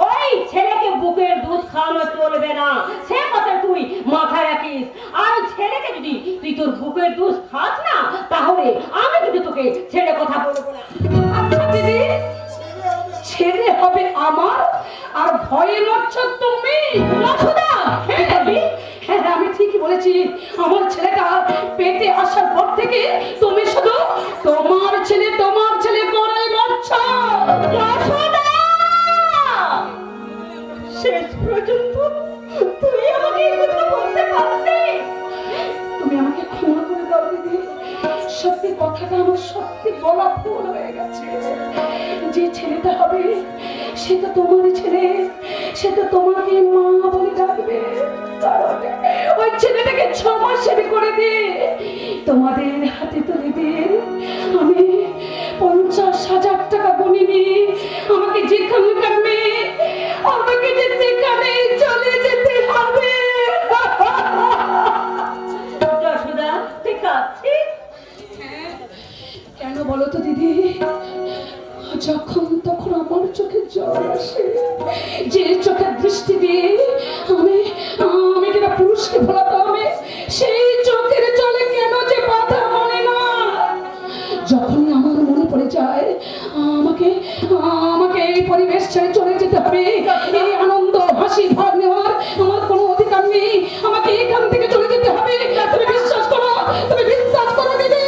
ওই ছেলেকে বুকের দুধ খাওয়ানো চলবে না, সে কথা তুই মাথায় রাখিস। আর ছেলেকে যদি তুই তোর বুকের দুধ খাস না তাহলে আমি কিন্তু তোকে ছেড়ে কথা বলবো না। আচ্ছা দিদি, ছেলে হবে আমার আর ভয়ে মরছ তুমি? যশোদা, হ্যাঁ আমি ঠিকই বলেছি। আমার ছেলেটা পেটে আসার পর থেকে তুমি শুধু তোমার ছেলে করে মরছ। যশোদা, শেষ পর্যন্ত তুই আমাকে এই কথা বলতে পারলি? তুমি আমাকে ক্ষমা করে দাও দিদি, সত্যি কথাটা আমার সত্যি বলা ভুল হয়ে গেছে। যে ছেলেটা হবে সে তো তোমারই ছেলে, সে তো তোমাকে মা বলে ডাকবে। কারণ ওই ছেলেটাকে 6 মাসের করে দিয়ে তোমাদের হাতে তুলে দিয়ে আমি 50,000 টাকা গুনিনি। আমাকে যেখানকার মেয়ে আমাকে যে সেখানে চলে যেতে হবে। যশোদা, ঠিক আছে? কেন বলো তো দিদি, যখন তখন আমার চোখে জল আসে, যে চোখের দৃষ্টি দিয়ে আমি কিনা পুরুষকে ভোলাতে হবে, সেই চোখের জলে কেন যে বাধা মনে না। যখন আমার মনে পড়ে যায় আমাকে এই পরিবেশ ছেড়ে চলে যেতে হবে, এই আনন্দ হাসি ভাগ নেওয়ার আমার কোনো অধিকার নেই, আমাকে এখান থেকে চলে যেতে হবে। তুমি বিশ্বাস করো দিদি।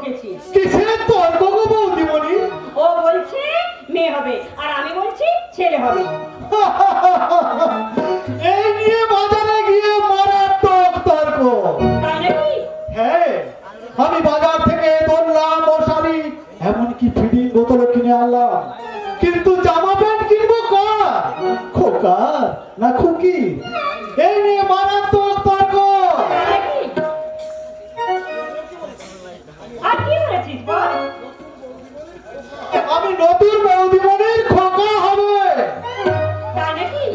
বকেছিস? কিসের তর্ক গো বৌদিমণি? ও বলছে মেয়ে হবে আর আমি বলছি ছেলে হবে। এই নিয়ে বাজারে গিয়ে মারাত্মক তর্ক। তাই নাকি? হ্যাঁ, আমি বাজার থেকে দোলনা মশারি এমনকি ফিডিং বোতল কিনে আনলাম, কিন্তু জামা প্যান্ট কিনবো কার? খোকার না খুকি? এই নিয়ে মারাত্মক তর্ক। তাই নাকি? আর কি বলেছিস বল? আমি নতুন বৌদিমণির খোকা হবে। তাই নাকি?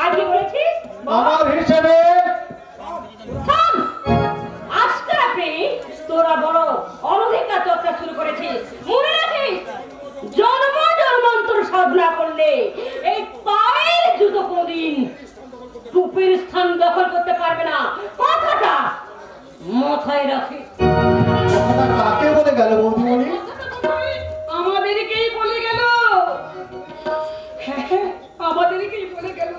আর কি বলেছিস বল? আমার হিসেবে থাম! আজকাল আপনি তোরা বড় অনধিকার চর্চা শুরু করেছিস। মনে রাখিস, জন্ম জন্মান্তর সাধনা করলে এই পায়ের জুতো কোনদিন টুপির স্থান দখল করতে পারবে না। কথাটা মাথায় রাখিস। কথাটা কাকে বলে গেল বৌদিমণি? আমাদেরকেই বলে গেল। হ্যাঁ, আমাদেরকেই বলে গেল।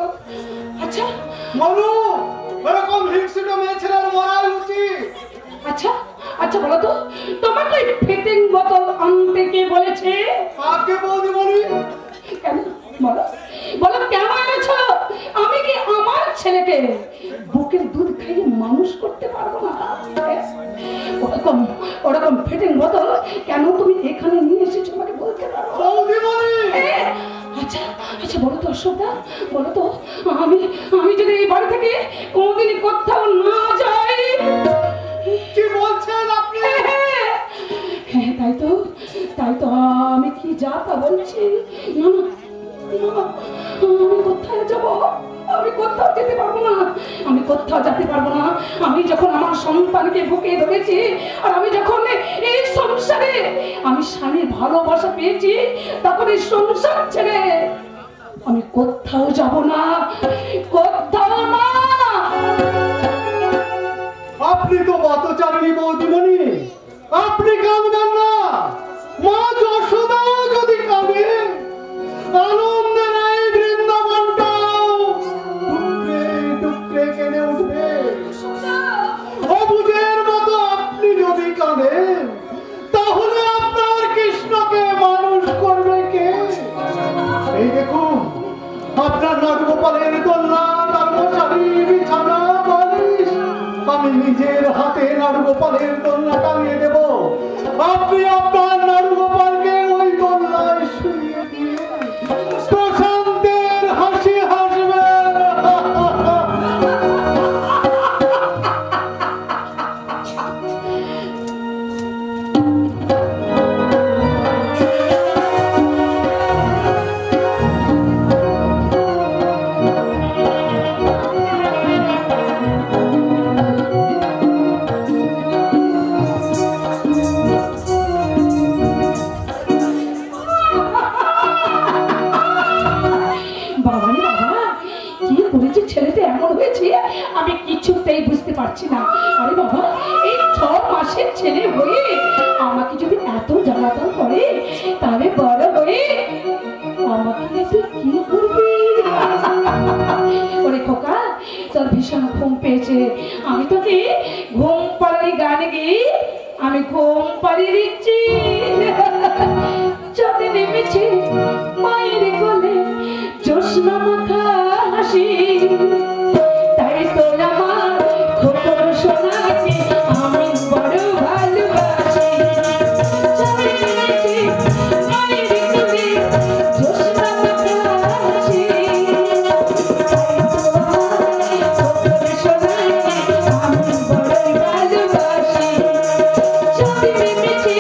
আচ্ছা মনু, এরকম হিংসুটে মেয়ে ছেলের মরাল উচিত। আচ্ছা আচ্ছা বলো তো, তোমাকে ফিটিং বোতল আনতে কে বলেছে? কাকে বৌদিমণি? কেন বলো, বলো কেন এনেছো? আমি কি আমার ছেলেকে বুকের দুধ খাইয়ে মানুষ করতে পারবো না? ওরকম ওরকম ফিটিং বোতল কেন তুমি এখানে নিয়ে এসেছো আমাকে বলতে পারো? বৌদিমণি! আচ্ছা আচ্ছা বলো তো অশোকদা, বলো তো, আমি আমি যদি এই বাড়ি থেকে কোনোদিনই কোথাও না যাই। কি বলছেন আপনি? হ্যাঁ, তাই তো আমি কি যা তা বলছি। না না না, আমি কোথায় যাব? আমি কোথাও যেতে পারবো না, আমি কোথাও যেতে পারবো না। আমি যখন আমার সন্তানকে বুকে ধরেছি, আর আমি যখন এই সংসারে আমি স্বামীর ভালোবাসা পেয়েছি, তখন এই সংসার ছেড়ে আমি কোথাও যাব না, কোথাও না। আপনি তো পথচারিণী বৌদিমণি, আপনি কাঁদবেন না। মা যশোদাও যদি কাঁদে, আনন্দের এই বৃন্দাবনটাও টুকরে টুকরে কেঁদে উঠবে। অবুঝের মতো আপনি যদি কাঁদেন, তাহলে আপনার কৃষ্ণকে মানুষ করবে কে? এই দেখুন, আপনার নটগোপালের দোলনা, তার মশারি, বিছানা, বালিশ আমি নিজের হাতে নটগোপালের দোলনা টাঙিয়ে দেব। আপনি আপনার নটগোপালকে ওই দোলনায় শুইয়ে দিয়ে প্রশান্তের হাসি হাসবেন। আমি কিছুতেই বুঝতে পারছি না। আরে বাবা, এই 6 মাসের ছেলে হয়ে আমাকে যদি এত জ্বালাতন করে, তাহলে বড় হয়ে আমাকে তুই কি করবি? ওরে খোকা, তোর ভীষণ ঘুম পেয়েছে, আমি তোকে ঘুম পাড়ানি গানে গিয়ে আমি ঘুম পাড়িয়ে দিচ্ছি। চাঁদে নেমেছে মায়ের কোলে জ্যোৎস্না মাখা হাসি, তাই তো আমার খোকর সোনাকে আমি বড় ভালোবাসি। চাঁদে নেমেছে মায়ের কোলে জ্যোৎস্না মাখা হাসি, তাই তো আমার খোকর সোনাকে আমি বড় ভালোবাসি। চাঁদে নেমেছে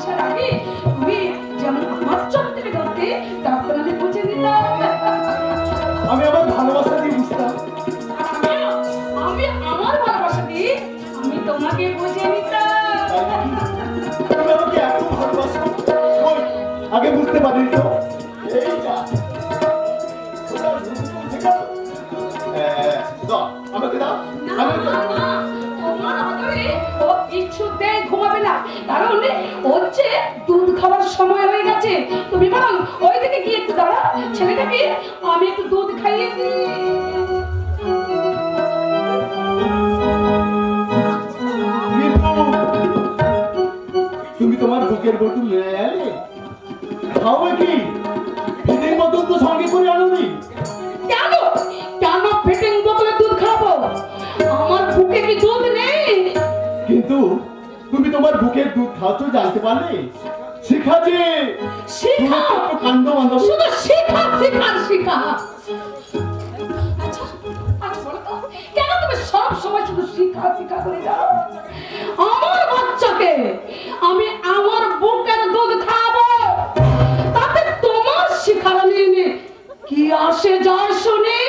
আসার আগে তুমি যেমন আমার চোখ থেকে ধরতে তারপর আমি বুঝে নিতাম। আমি আমার ভালোবাসা দিয়ে বুঝতাম। আমি আমার ভালোবাসা দিয়ে আমি তোমাকে বুঝে নিতাম। তুমি আমাকে এত ভালোবাসো, ওই আগে বুঝতে পারি তো। এই যা দাও, আমাকে দাও। না, না, না, তোমার আদরে ও কিছুতেই ঘুমাবে না, কারণ হচ্ছে দুধ খাওয়ার সময় হয়ে গেছে। তুমি বরং ওই দিকে গিয়ে একটু দাঁড়াও, ছেলেটাকে আমি একটু দুধ খাইয়ে দিই। তুমি তোমার বুকের বোতল নিয়ে এলে, খাওয়া কি ফিটিং বোতল তো সঙ্গে করে আনোনি? কেন কেন ফিটিং বোতলে দুধ খাবো? আমার বুকে কি দুধ নেই? কিন্তু তুমি তোমার বুকের দুধ খাচ্ছ জানতে পারলে? শিখা যে শিখা, কাণ্ড বান্ধব। শুধু শিখা শিখা শিখা। আচ্ছা আচ্ছা বলো তো, কেন তুমি সব সময় শুধু শিখা শিখা করে যাও? আমার বাচ্চাকে আমি আমার বুকের দুধ খাবো, তাতে তোমার শিখারা নিয়ে কি আসে যায় শুনি?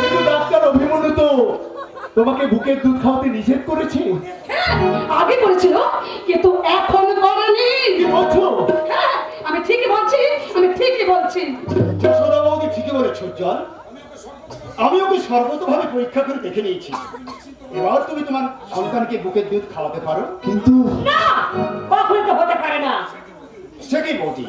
কিন্তু ডাক্তার অভিমন্যু তো তোমাকে বুকের দুধ খাওয়াতে নিষেধ করেছে। হ্যাঁ, আগে করেছিল কিন্তু এখন করেনি। কি বলছো? হ্যাঁ, আমি ঠিকই বলছি, আমি ঠিকই বলছি। যশোদা বৌদি ঠিকই বলেছ জল। আমি ওকে সর্বতভাবে পরীক্ষা করে দেখে নিয়েছি। এবার তুমি তোমার সন্তানকে বুকের দুধ খাওয়াতে পারো। কিন্তু না, কখনো তো হতে পারে না। সে কি বৌদি,